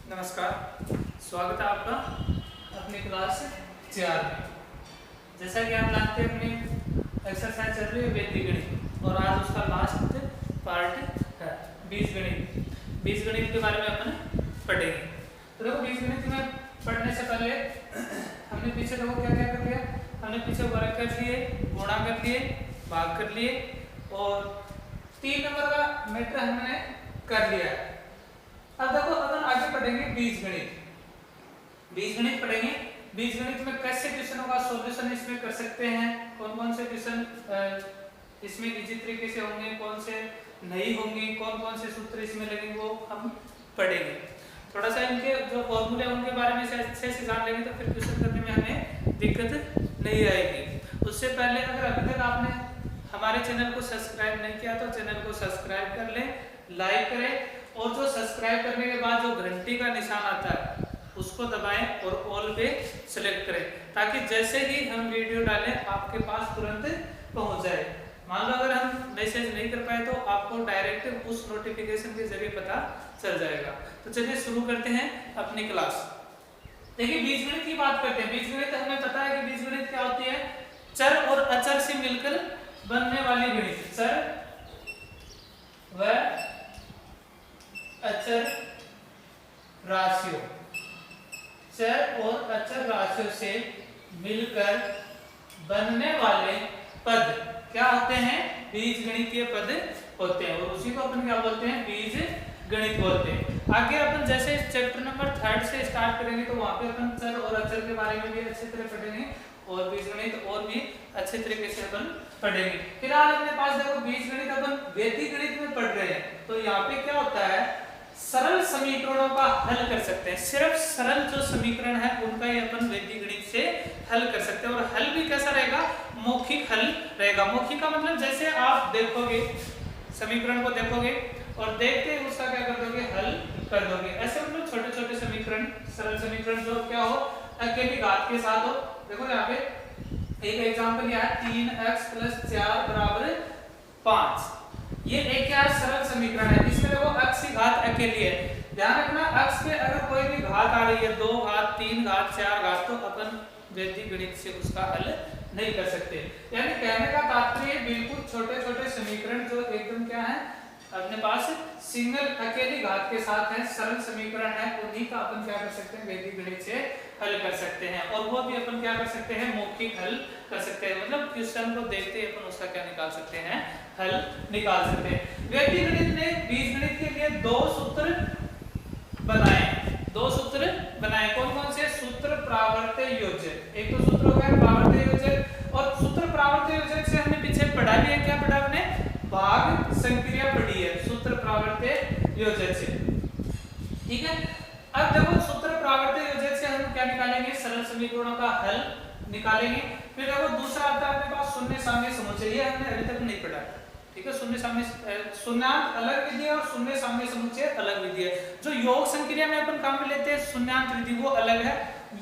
नमस्कार, स्वागत है आपका अपनी क्लास 4 में। जैसा कि आप जानते हैं अपनी एक्सरसाइज चल रही है बीजगणित और आज उसका लास्ट पार्ट है बीजगणित के बारे में अपन पढ़ेंगे। तो देखो बीजगणित में पढ़ने से पहले हमने पीछे देखो क्या क्या कर लिया। हमने पीछे वर्ग कर लिए, गुणा कर लिए, भाग कर लिए और 3 नंबर का मैटर हमने कर लिया है। अब देखो अपन आगे पढ़ेंगे बीजगणित पढ़ेंगे। बीजगणित में कैसे क्वेश्चनों का सॉल्यूशन इसमें कर सकते हैं, कौन कौन से क्वेश्चन इसमें इजी तरीके से होंगे, कौन से नहीं होंगे, कौन कौन से सूत्र इसमें लगेंगे, वो हम पढ़ेंगे। थोड़ा सा इनके जो फॉर्मूले उनके बारे में से अच्छे से जान लेंगे तो फिर क्वेश्चन करने में हमें दिक्कत नहीं आएगी। उससे पहले अगर अभी तक आपने हमारे चैनल को सब्सक्राइब नहीं किया तो चैनल को सब्सक्राइब कर लें, लाइक करें और जो सब्सक्राइब करने के बाद जो घंटी का निशान आता है उसको दबाएं और ऑल पे सेलेक्ट करें ताकि जैसे ही हम वीडियो डालें आपके पास तुरंत पहुंच जाए। मान लो अगर हम मैसेज नहीं कर पाए तो आपको डायरेक्ट उस नोटिफिकेशन के जरिए पता चल जाएगा। तो चलिए शुरू करते हैं अपनी क्लास। देखिए बीजगणित की बात करते हैं। बीजगणित हमें पता है कि बीजगणित क्या होती है, चर और अचर से मिलकर बनने वाली गणित। चर व अचर राशियों, चर और अचर राशियों से मिलकर बनने वाले पद क्या होते हैं, बीजगणितीय पद होते हैं और उसी को अपन क्या बोलते हैं, बीजगणित बोलते हैं। आगे अपन जैसे चैप्टर नंबर 3 से स्टार्ट करेंगे तो वहां पे अपन चर और अचर के बारे में भी अच्छी तरह पढ़ेंगे और बीजगणित और भी अच्छे तरीके से अपन पढ़ेंगे। फिलहाल अपने पास देखो बीजगणित अपन वैदिक गणित में पढ़ रहे हैं तो यहाँ पे क्या होता है, सरल समीकरणों का हल कर सकते हैं। सिर्फ सरल जो समीकरण है उनका ही अपन वैदिक गणित से हल कर सकते हैं और हल भी कैसा रहेगा, मौखिक हल रहेगा। मौखिक का मतलब जैसे आप देखोगे समीकरण को देखोगे और देखते ही उसका क्या कर दोगे, हल कर दोगे। ऐसे मतलब छोटे छोटे समीकरण, सरल समीकरण जो क्या हो, अकेली घात के साथ हो। देखो यहाँ पे एक एग्जांपल यह है 3x + 4 = 5। ये एक क्या सरल समीकरण है, इसमें देखो x की घात अकेली है। ध्यान रखना x पे अगर कोई भी घात आ रही है, 2 घात, 3 घात, 4 घात, तो अपन वैदिक गणित से उसका हल नहीं कर सकते। यानी कहने का तात्पर्य बिल्कुल छोटे छोटे समीकरण जो एकदम क्या है अपने पास सिंगल अकेली घात के साथ है, सरल समीकरण है, उन्हीं का अपन क्या कर सकते हैं, वैदिक गणित से हल कर सकते हैं और वो भी अपन क्या कर सकते हैं, मौखिक हल कर सकते हैं। मतलब क्वेश्चन को देखते ही अपन उसका क्या निकाल सकते हैं, हल निकाल सकते हैं। वैदिक गणित ने बीजगणित के लिए दो सूत्र बनाए। कौन कौन से सूत्र, प्रावर्त योजक। एक तो सूत्र हो गया प्रावर्त योजक और सूत्र प्रावर्त योजक से हमने पीछे पढ़ा भी है, क्या पढ़ा हमने, भाग संक्रिया पढ़ी है सूत्र प्रावर्त योजक से। ठीक है, अब देखो सूत्र प्रावर्त योजक से हम क्या निकालेंगे, सरल समीकरणों का हल निकालेंगे। फिर देखो दूसरा आता है अपने पास शून्य साम्य समुच्चय, ये हमने अभी तक नहीं पढ़ा। ठीक है, शून्यांत अलग विधि है और शून्य साम्य समुच्चय अलग विधि है। जो योग संक्रिया में अपन काम में लेते हैं शून्यांत विधि वो अलग है,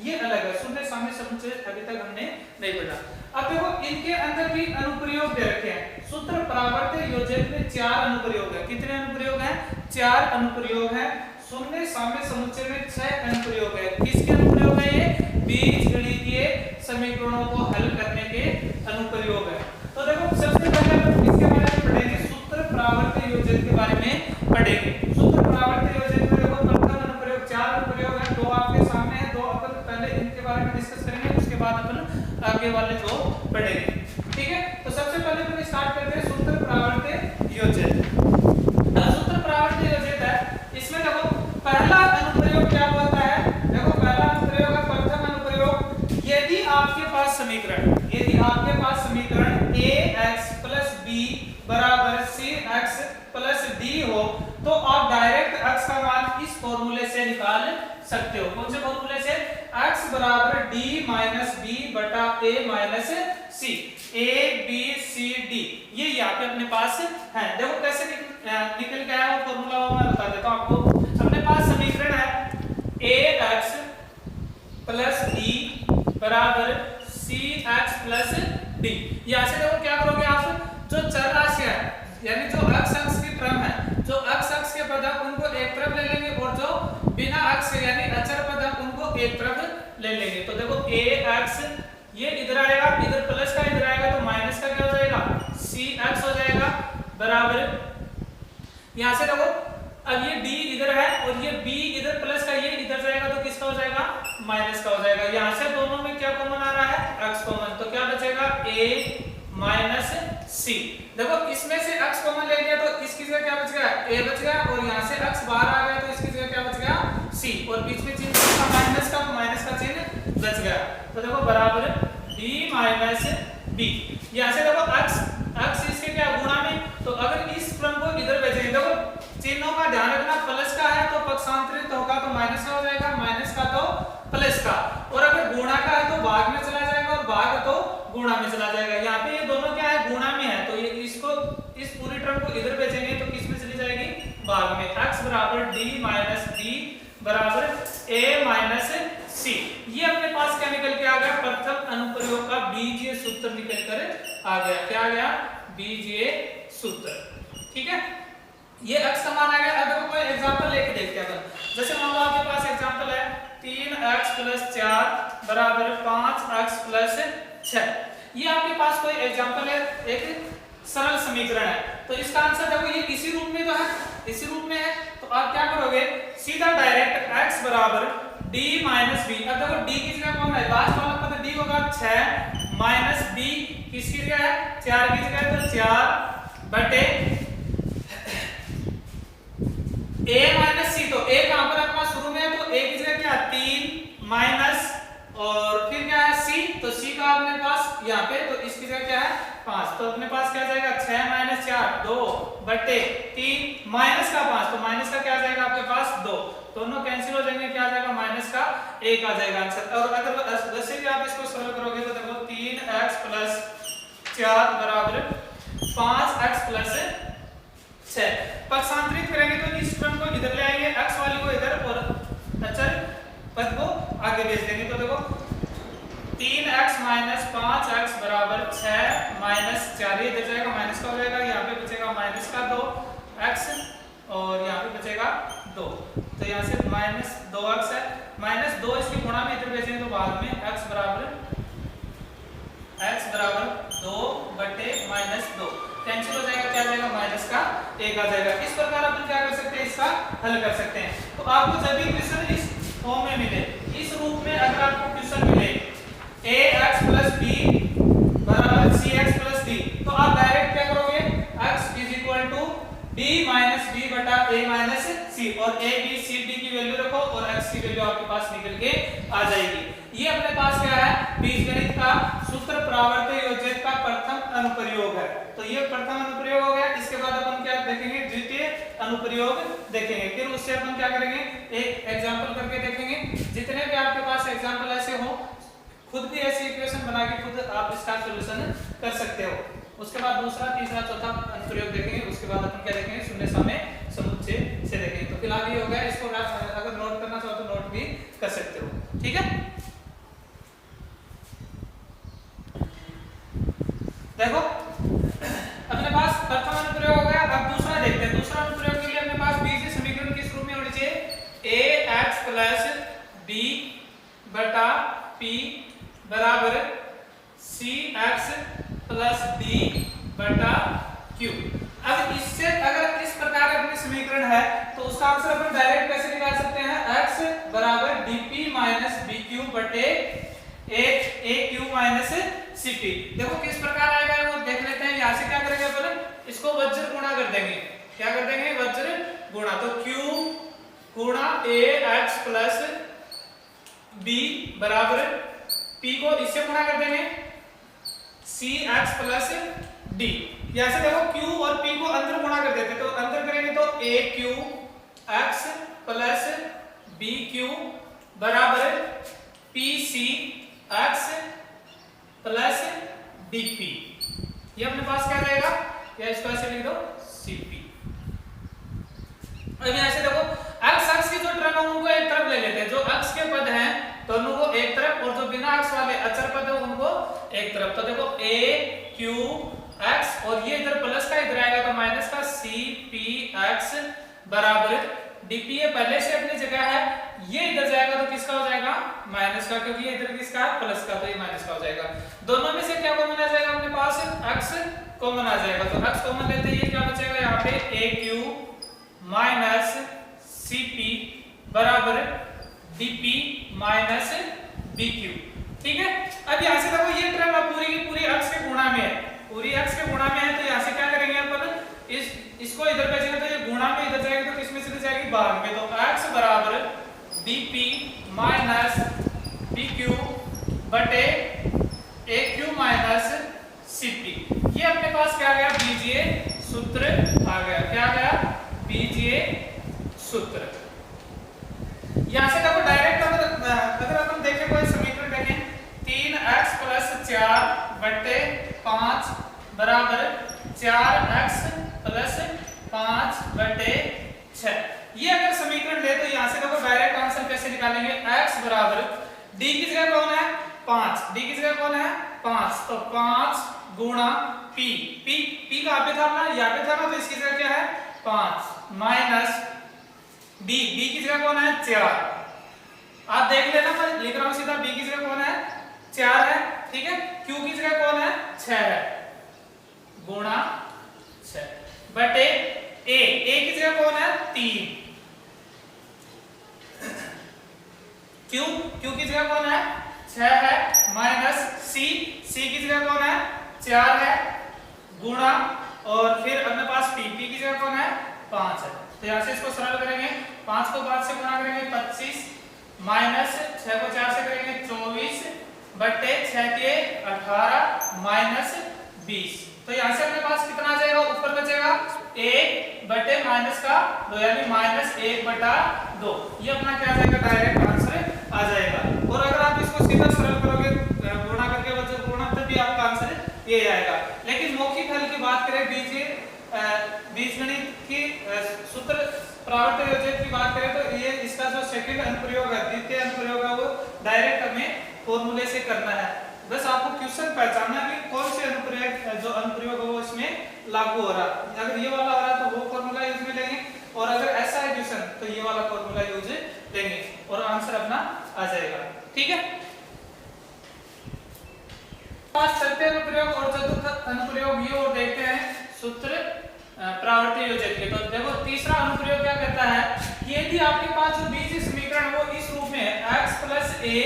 ये अलग है। शून्य साम्य समुच्चय अभी तक हमने नहीं पढ़ा। अब देखो इनके अंदर भी अनुप्रयोग दे रखे हैं। सूत्र प्रावर्त योजक में 4 अनुप्रयोग है। कितने अनुप्रयोग हैं, 4 अनुप्रयोग हैं। शून्य साम्य समुच्चय में 6 अनुप्रयोग है। किसके अनुप्रयोग है, ये बीजगणितीय समीकरणों को हल करने के अनुप्रयोग है। तो देखो सबसे पहले हम इसके बारे में पढ़ेंगे, सूत्र प्रावर्त योजक के बारे में पढ़ेंगे। सूत्र प्रावर्त योजक में देखो प्रथम अनुप्रयोग, 4 अनुप्रयोग है, 2 आपके सामने है, 2 अपन पहले इनके बारे में डिस्कस करेंगे, उसके बाद अपन आगे वाले 2 पढ़ेंगे। ठीक है, तो सबसे पहले अपन स्टार्ट करते हैं सूत्र प्रावर्त योजक। सूत्र प्रावर्त योजक है, इसमें देखो पहला अनुप्रयोग क्या होता है, देखो पहला अनुप्रयोग है प्रथम अनुप्रयोग। यदि आपके पास समीकरण ax + b = cx + d हो तो आप डायरेक्ट x का मान इस फॉर्मूले से निकाल सकते हो। कौन से फॉर्मूले से, x = d - b / a - c, a b c d, ये यहाँ पे अपने पास है। देखो कैसे निकल के आया वो फॉर्मूला, मैं बता देता हूँ आपको। अपने पास समीकरण है ax + d = cx + d। यहाँ से देखो क्या करोगे आप, जो चर राशि है यानी जो x अक्ष की टर्म है, जो x अक्ष के पद है उनको एक तरफ ले लेंगे और जो बिना x के ले लेंगे। तो देखो ए एक्स ये इधर आएगा, इधर प्लस का इधर आएगा तो माइनस का क्या हो जाएगा, सी एक्स हो जाएगा बराबर। यहां से देखो अब ये d इधर है और ये b इधर प्लस का ये इधर जाएगा तो किसका हो जाएगा, माइनस का हो जाएगा। यहां से दोनों में क्या कॉमन आ रहा है, x कॉमन, तो क्या बचेगा a माइनस सी। देखो इसमें से x कॉमन ले लिया तो इसकी जगह क्या बच गया, a बच गया, और यहां से x बाहर आ गया तो इसकी जगह क्या बच गया, c, और बीच में चिन्ह था माइनस का तो माइनस का चिन्ह बच गया। तो देखो बराबर d माइनस b। यहां से देखो x इसके क्या गुणा में, तो अगर इस क्रम को इधर भेजेंगे, देखो चिन्हों का ध्यान रखना, प्लस का है तो पक्षांतरित होगा तो माइनस का हो जाएगा, माइनस का तो प्लस का, और अगर गुणा का है तो भाग में चला जाएगा और भाग तो गुणा में चला जाएगा। यहाँ पे ये दोनों क्या है, गुणा में है, तो ये इसको इस पूरी टर्म को इधर भेजेंगे तो किस में चली जाएगी, भाग में। x बराबर d माइनस b बराबर a माइनस c। ये अपने पास क्या निकल के आ गया, प्रथम अनुप्रयोग का बीजीय सूत्र निकल कर आ गया। क्या आ गया, बीजीय सूत्र। ठीक है, ये x का मान आ गया। अब देखो कोई एग्जांपल लेके देखते हैं अपन। जैसे मान लो आपके पास एग्जांपल है 3x + 4 बराबर 5x + 6। ये आपके पास कोई एग्जांपल है, एक सरल समीकरण है, तो इसका आंसर देखो ये इसी रूप में तो है, इसी रूप में है, तो आप क्या करोगे, सीधा डायरेक्ट x बराबर d माइनस b। अब देखो d की जगह कौन है, लास्ट वाला पद d होगा 6 माइनस b किसकी जगह है, 4 की जगह, तो 4 बटे a माइनस c। तो a कहां पर अपना शुरू में है, तो a की जगह क्या, 3 माइनस और फिर क्या है c, तो c का अपने पास यहाँ पे, तो इसकी जगह क्या है 5, तो अपने पास क्या जाएगा 6 माइनस 4 2 बटे 3 माइनस का 5, तो माइनस का क्या जाएगा आपके पास 2, दोनों कैंसिल हो जाएंगे, क्या आ जाएगा माइनस का 1 आ जाएगा आंसर। और अगर वैसे भी आप इसको सरल करोगे तो देखो 3x + 4 बराबर 5x + 6। पक्षांतरित करेंगे तो इस क्रम को इधर ले आएंगे, x वाली को इधर और अचर पद को आगे भेज देंगे। तो देखो 3x - 5x बराबर 6 माइनस 4, ये इधर जाएगा माइनस का हो जाएगा, यहाँ पे बचेगा माइनस का 2x और यहाँ पे बचेगा 2, तो यहाँ से माइनस 2x है, माइनस 2 इसके गुणा में इधर भेजेंगे तो बाद में x बराबर 2 बटे -2 कैंसिल हो जाएगा, क्या जाएगा माइनस का 1 आ जाएगा। इस प्रकार अपन क्या कर सकते हैं, इसका हल कर सकते हैं। तो आपको जब भी क्वेश्चन इस फॉर्म में मिले, इस रूप में अगर आपको क्वेश्चन मिले ax + b बराबर cx + d, तो आप डायरेक्ट क्या करोगे, x = d माइनस b बटा a माइनस c, और a b c d की वैल्यू रखो और x की वैल्यू आपके पास निकल के आ जाएगी। ये अपने पास क्या है, बीजगणित का सूत्र परावर्त योजक का प्रथम अनुप्रयोग है। तो ये प्रथम अनुप्रयोग हो गया। इसके बाद अपन क्या देखेंगे, द्वितीय अनुप्रयोग देखेंगे, फिर उससे अपन क्या करेंगे, एक एग्जांपल करके देखेंगे। जितने भी आपके पास एग्जांपल ऐसे हो, खुद भी ऐसी इक्वेशन बना के खुद आप इसका सॉल्यूशन कर सकते हो। उसके बाद दूसरा, तीसरा, चौथा अनुप्रयोग देखेंगे। उसके बाद अपन क्या देखेंगे, शून्य समय समुच्चय से देखेंगे। तो फिलहाल ये हो गया, इसको अगर नोट करना चाहो तो नोट भी कर सकते हो। ठीक है, देखो अपने पास प्रथम अनुप्रयोग हो गया। अब दूसरा देखते हैं। दूसरा अनुप्रयोग के लिए अपने पास बीजीय समीकरण किस रूप में होनी चाहिए, ax + b बटा p बराबर cx + d बटा q। अब इससे अगर इस प्रकार अपनी समीकरण है तो उसका आंसर अपन डायरेक्ट कैसे निकाल सकते हैं, x बराबर dp - bq बटे aq - cp। देखो किस प्रकार आएगा वो देख लेते हैं। यहां से क्या करेंगे अपन, इसको वज्र गुणा कर देंगे। क्या कर देंगे, वज्र गुणा। तो q गुणा ax + b बराबर p को इससे गुणा कर देंगे cx + d। यहां से देखो q और p को अंदर गुणा कर देते, तो अंदर करेंगे तो aqx + bq बराबर pcx + dp। ये अपने पास क्या रहेगा, या इसको ऐसे लिख दो cp। अब यहां से देखो x अक्ष के जो टर्म है उनको एक तरफ ले लेते हैं, जो अक्ष के पद हैं दोनों को एक तरफ, और जो बिना अक्ष वाले अचर पद है उनको एक तरफ। तो देखो a q x और ये इधर प्लस का इधर आएगा तो माइनस का c p x बराबर dp। ये पहले से अपनी जगह है, ये इधर जाएगा तो किसका हो जाएगा, माइनस का, क्योंकि ये इधर किसका है, प्लस का, तो ये माइनस का हो जाएगा। दोनों में से क्या कॉमन आ जाएगा अपने पास, x कॉमन आ जाएगा, तो x कॉमन लेते ही क्या बचेगा यहाँ पे aq माइनस cp बराबर dp माइनस bq। ठीक है, अब यहाँ से देखो ये टर्म पूरी की पूरी x के गुणा में है, पूरी x के गुणा में है, तो यहाँ से क्या करेंगे अपन, इसको इधर भेजेंगे तो ये गुणा में इधर जाएगी तो किसमें से जाएगी, भाग में, तो x बराबर dp माइनस bq बटे aq माइनस cp। ये अपने पास क्या गया, बीजीय सूत्र आ गया, क्या गया, बीजीय सूत्र। यहां से देखो डायरेक्ट अगर अपन देखें कोई समीकरण देखें, 3x + 4 बटे 5 बराबर 4x + 5 बटे 6। ये अगर समीकरण ले तो यहां से देखो डायरेक्ट आंसर कैसे निकालेंगे, x बराबर d की जगह कौन है, 5, d की जगह कौन है, 5, तो 5 गुणा p, p कहां पे था अपना, यहाँ पे था ना, तो इसकी जगह क्या है, 5 माइनस b की जगह कौन है, 4। आप देख लेना, मैं लिख रहा हूं सीधा, b की जगह कौन है, 4 है, ठीक है, q की जगह कौन है, 6 है, गुणा 6 बटे a की जगह कौन है, 3, q की जगह कौन है, 6 है, माइनस c की जगह कौन है, 4 है, गुणा, और फिर अपने पास p की जगह कौन है, 5 है। तो यहां से इसको सरल करेंगे, 5 को 5 से गुणा करेंगे 25 माइनस 6 को 4 से करेंगे 24 बटे 6 के 18 माइनस 20। तो यहां से अपने पास कितना आ जाएगा, ऊपर बचेगा 1 बटे माइनस का 2, यानी माइनस 1/2। ये अपना क्या आ जाएगा, डायरेक्ट आंसर आ जाएगा। और अगर आप इसको सीधा सरल करोगे गुणा करके बच्चों गुणा, तब भी आपका आंसर ये आएगा। लेकिन मौखिक हल की बात करें, बीजगणित की सूत्र प्रावर्त योजक की बात करें, तो ये इसका जो सेकंड अनुप्रयोग है, द्वितीय अनुप्रयोग है, वो डायरेक्ट हमें फॉर्मूले से करना है। बस आपको क्वेश्चन पहचानना है कि कौन से अनुप्रयोग, जो अनुप्रयोग है वो इसमें लागू हो रहा है। अगर ये वाला हो रहा है तो वो फॉर्मूला यूज में लेंगे, और अगर ऐसा है क्वेश्चन तो ये वाला फॉर्मूला यूज लेंगे, और आंसर अपना आ जाएगा। ठीक है, तृतीय अनुप्रयोग और चतुर्थ अनुप्रयोग ये और देखते हैं सूत्र प्रावर्त योजक के। तो देखो तीसरा अनुप्रयोग क्या कहता है, यदि आपके पास जो बीजीय समीकरण वो इस रूप में है, x + a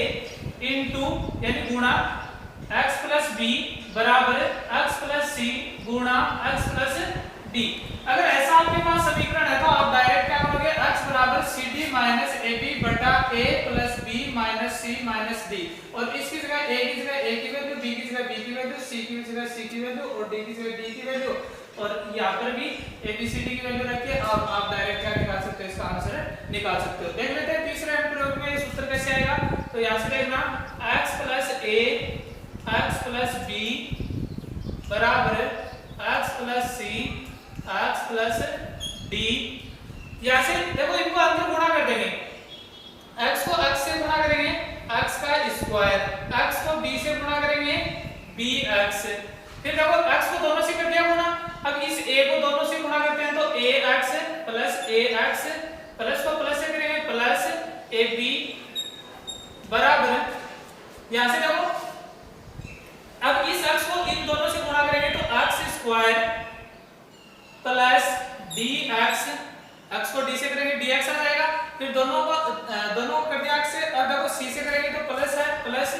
यानी गुणा x + b बराबर x + c गुणा x + d। अगर ऐसा आपके पास समीकरण है तो आप डायरेक्ट क्या करोगे, x बराबर cd माइनस ab बटा a + b minus c minus d, और इसकी जगह a की जगह a की वैल्यू, b की जगह b की वैल्यू, c की जगह c की वैल्यू, और d की जगह d की वैल्यू, और यहाँ पर भी ABCD की वैल्यू रखिए, और आप डायरेक्ट क्या निकाल सकते हो, इसका आंसर निकाल सकते हो। देख लेते हैं तीसरे अनुप्रयोग में ये सूत्र कैसे आएगा। तो यहाँ से देखना x + a x + b बराबर x + c x + d। यहाँ से देखो इनको अंदर गुणा कर देंगे, x को x से गुणा करेंगे x का स्क्वायर, x को b से गुणा करेंगे bx, फिर देखो x को दोनों से कर दिया गुणा, अब इस a को दोनों से गुणा करते हैं तो ax प्लस को प्लस से करेंगे प्लस ab बराबर, यहां से देखो अब इस x को इन दोनों से गुणा करेंगे तो x² प्लस dx, x को d से करेंगे dx आ जाएगा, फिर दोनों को कर दिया x से, अब देखो c से करेंगे तो प्लस है प्लस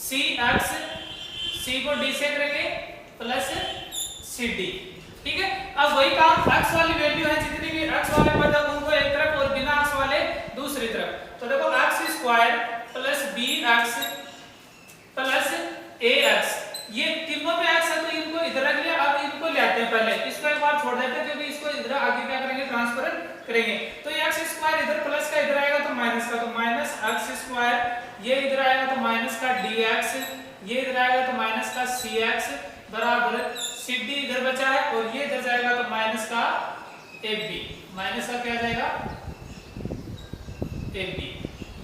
cx, c को d से करेंगे प्लस cd। ठीक है, अब वही काम x वाली वैल्यू है, जितनी भी x वाले पद है उनको एक तरफ और बिना x वाले दूसरी तरफ। तो देखो x² plus bx plus ax, ये तीनों में x है तो इनको इधर रख लिया, अब इनको ले आते हैं, पहले इसको एक बार छोड़ देते हैं क्योंकि इसको इधर आगे क्या करेंगे, ट्रांसफर करेंगे। तो ये x² इधर प्लस का इधर आएगा तो माइनस का, तो माइनस x², ये इधर आएगा तो माइनस का dx, ये इधर आएगा तो माइनस का cx बराबर cd इधर बचा है, और ये इधर जाएगा तो माइनस का ab, माइनस का क्या जाएगा ab,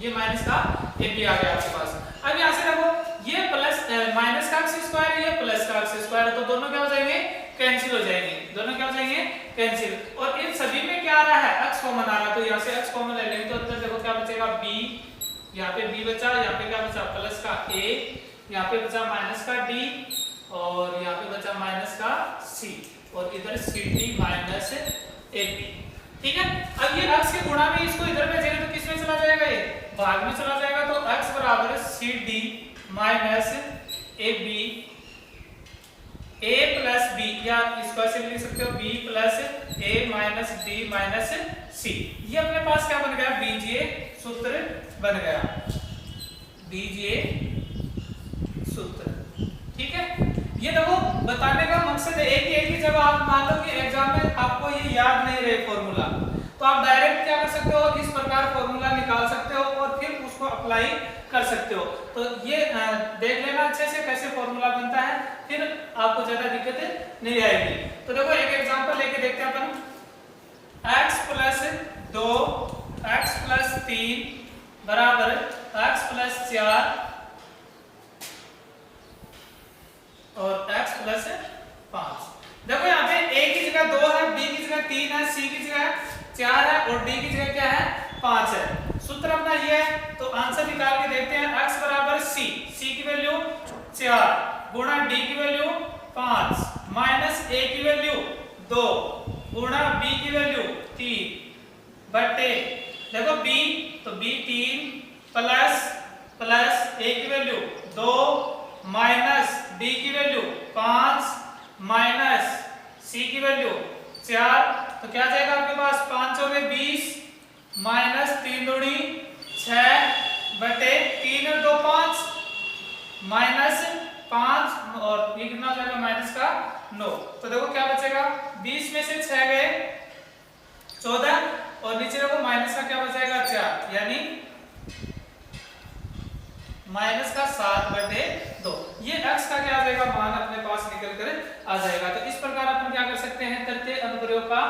ये माइनस का ab आ गया आपके पास। अब यहां से देखो ये प्लस माइनस का x², ये प्लस का x², तो दोनों क्या हो जाएंगे, कैंसिल हो जाएंगे, दोनों क्या हो जाएंगे, कैंसिल। और इन सभी में क्या आ रहा है, x x कॉमन आ रहा, तो यहाँ से x कॉमन ले लेंगे तो अंदर देखो क्या बचेगा b, यहाँ पे b बचा, यहाँ पे क्या बचा प्लस का a, यहाँ पे बचा माइनस का d और यहाँ पे बचा माइनस का c और इधर cd माइनस ab। ठीक है, अब ये x के गुणा में इसको इधर भेजेंगे तो किस में चला जाएगा, ये भाग में चला जाएगा, तो x बराबर cd minus ab a plus b, या इसको ऐसे लिख सकते हो b plus a minus d minus c। ये अपने पास क्या बन गया, बीजीय सूत्र बन गया, बीजीय सूत्र। ठीक है, ये देखो बताने का मकसद है एक ही जब आप मान लो कि एग्जाम में आपको ये याद नहीं रहे फॉर्मूला, तो आप डायरेक्ट क्या कर सकते हो, इस प्रकार फॉर्मूला निकाल सकते हो और फिर उसको अप्लाई कर सकते हो। तो ये देख लेना अच्छे से कैसे फॉर्मूला बनता है, फिर आपको ज्यादा दिक्कत नहीं आएगी। तो देखो एक एग्जांपल लेके देखते हैं अपन, x प्लस 2 x प्लस 3 बराबर x प्लस 4 और x प्लस 5। देखो यहाँ पे a की जगह 2 है, b की जगह 3 है, c की जगह 4 है और d की जगह क्या है 5 है। सूत्र अपना ये है, तो आंसर निकाल के देखते हैं, x बराबर c, c की वैल्यू 4 गुणा d की वैल्यू 5 माइनस a की वैल्यू 2 गुणा b की वैल्यू 3 बटे देखो b, तो b 3 प्लस a की वैल्यू 2 माइनस d की वैल्यू 5 माइनस c की वैल्यू 4, तो क्या जाएगा आपके पास 5 में 20 माइनस 3 दूनी 6 बटे 3 और 2 5 माइनस 5 और ये कितना हो जाएगा माइनस का 9। तो देखो क्या बचेगा, 20 में से 6 गए 14 और नीचे देखो माइनस का क्या बचेगा 4, यानी माइनस का 7 बटे 2। ये x का क्या आ जाएगा मान अपने पास निकल कर आ जाएगा। तो इस प्रकार अपन क्या कर सकते हैं, तथ्य अनुप्रयोग का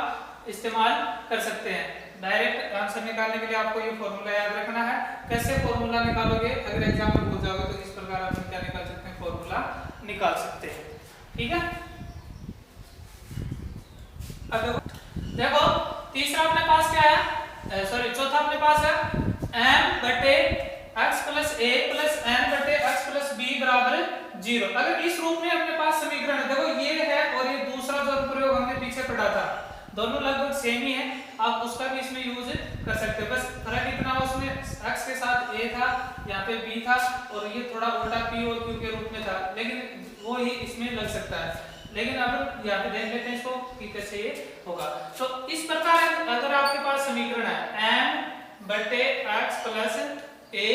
इस्तेमाल कर सकते हैं। डायरेक्ट आंसर निकालने के लिए आपको ये फॉर्मूला याद रखना है। कैसे फॉर्मूला निकालोगे, अगर एग्जाम में पूछ जाओगे तो इस प्रकार अपन क्या निकाल सकते हैं, फॉर्मूला निकाल सकते हैं। ठीक है, अब देखो तीसरा अपने पास क्या है, सॉरी चौथा अपने पास है m बटे x plus a plus n बटे x प्लस b बराबर 0। अगर इस रूप में अपने पास समीकरण है, देखो ये है और ये दूसरा जो प्रयोग हमने पीछे पढ़ा था, दोनों लगभग सेम ही है, आप उसका भी इसमें यूज कर सकते हो। बस फर्क इतना हो, उसमें x के साथ a था, यहाँ पे b था और ये थोड़ा उल्टा p और q के रूप में था, लेकिन वो ही इसमें लग सकता है। लेकिन अब यहाँ पे देख लेते हैं इसको कि कैसे ये होगा। तो इस प्रकार अगर आपके पास समीकरण है m बटे x plus a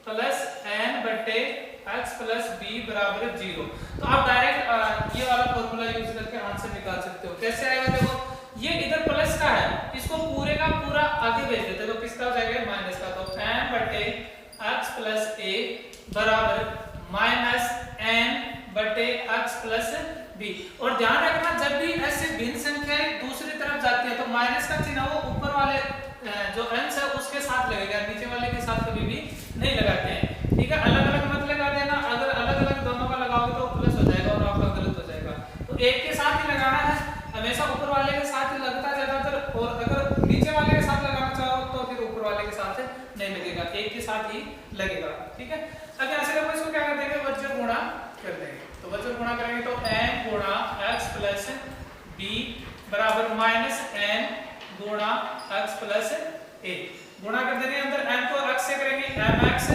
plus n बटे x प्लस b बराबर 0, तो आप डायरेक्ट ये वाला फॉर्मूला यूज करके आंसर निकाल सकते हो। कैसे आएगा, देखो ये इधर प्लस का है, इसको पूरे का पूरा आगे भेज देते, तो किसका हो जाएगा माइनस का, तो m बटे x प्लस a बराबर माइनस n बटे x प्लस b। और ध्यान रखना जब भी ऐसे भिन्न संख्याएं दूसरी तरफ जाती है तो माइनस का चिन्ह वो ऊपर वाले जो अंश है उसके साथ लगेगा, नीचे वाले के साथ कभी भी नहीं लगाते हैं। ठीक है, अलग अलग मत लगा देना, अगर अलग अलग दोनों का लगाओगे तो प्लस हो जाएगा और आपका गलत हो जाएगा। तो एक के साथ ही लगाना है, हमेशा ऊपर वाले के साथ ही लगता है ज्यादातर, और अगर नीचे वाले के साथ लगाना चाहो तो फिर ऊपर वाले के साथ नहीं लगेगा, एक के साथ ही लगेगा। ठीक है, अब यहाँ से देखो इसको क्या कर देंगे, वज्र गुणा कर देंगे। तो वज्र गुणा करेंगे तो m गुणा x प्लस b बराबर माइनस n गुणा x प्लस a। गुणा कर देंगे, अंदर m को x से करेंगे mx,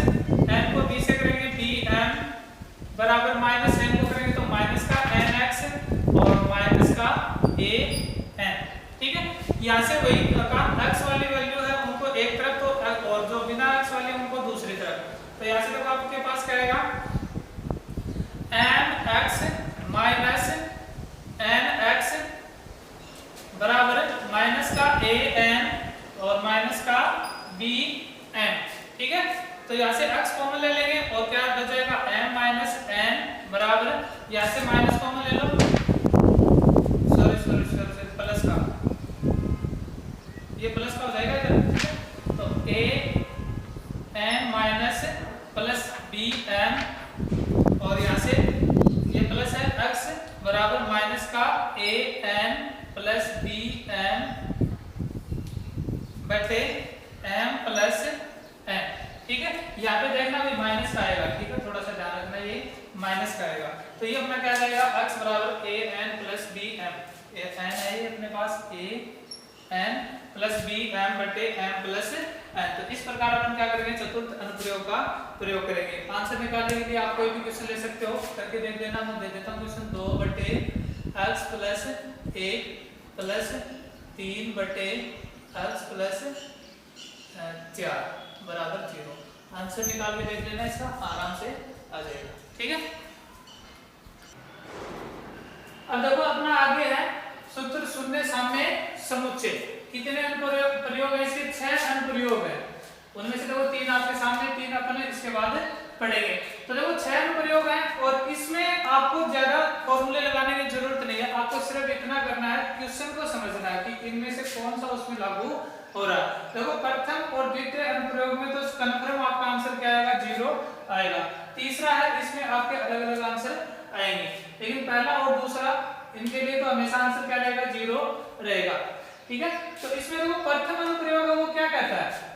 n को b से करेंगे bm बराबर माइनस n को करेंगे तो माइनस का nx और माइनस का an। ठीक है, यहाँ से वही काम x वाली वैल्यू है उनको एक तरफ तो और जो बिना x वाली उनको दूसरी तरफ। तो यहाँ से देखो आपके पास क्या आएगा, mx माइनस nx बराबर माइनस का an और माइनस का bn। ठीक है, तो यहाँ से x कॉमन ले लेंगे और क्या बच जाएगा m माइनस n बराबर, यहाँ से माइनस कॉमन ले लो, सॉरी प्लस का, ये प्लस का हो जाएगा इधर, तो a n minus plus bn और यहाँ से ये प्लस है x बराबर माइनस का a n plus b n बटे m प्लस n। ठीक है, यहाँ पे देखना भी माइनस का आएगा। ठीक है, थोड़ा सा ध्यान रखना, ये माइनस का आएगा। तो ये अपना क्या जाएगा, x बराबर a n plus b m। n है ये अपने पास a n plus b m बटे m प्लस n। तो इस प्रकार अपन क्या करेंगे, चतुर्थ अनुप्रयोग का प्रयोग करेंगे। आंसर निकालने के लिए आप कोई भी क्वेश्चन ले सकते हो, करके देख लेना। मैं दे देता हूँ क्वेश्चन 2 बटे x प्लस 1 प्लस 3 बटे x प्लस 4 बराबर 0। आंसर निकाल के देख लेना, इसका आराम से आ जाएगा। ठीक है, अब देखो अपना आगे है सूत्र शून्य साम्य समुच्चय। कितने अनुप्रयोग है इसके, 6 अनुप्रयोग है। उनमें से देखो 3 आपके सामने, 3 अपन इसके बाद पढ़ेंगे। तो देखो 6 अनुप्रयोग है और इसमें आपको ज्यादा फॉर्मूले लगाने की जरूरत नहीं है। आपको सिर्फ इतना करना है, क्वेश्चन को समझना है कि इनमें से कौन सा उसमें लागू हो रहा है। देखो प्रथम और द्वितीय अनुप्रयोग में तो कंफर्म आपका आंसर क्या आएगा, 0 आएगा। तीसरा है, इसमें आपके अलग अलग आंसर आएंगे, लेकिन पहला और दूसरा इनके लिए तो हमेशा आंसर क्या रहेगा, 0 रहेगा। ठीक है, तो इसमें देखो प्रथम अनुप्रयोग है वो क्या कहता है,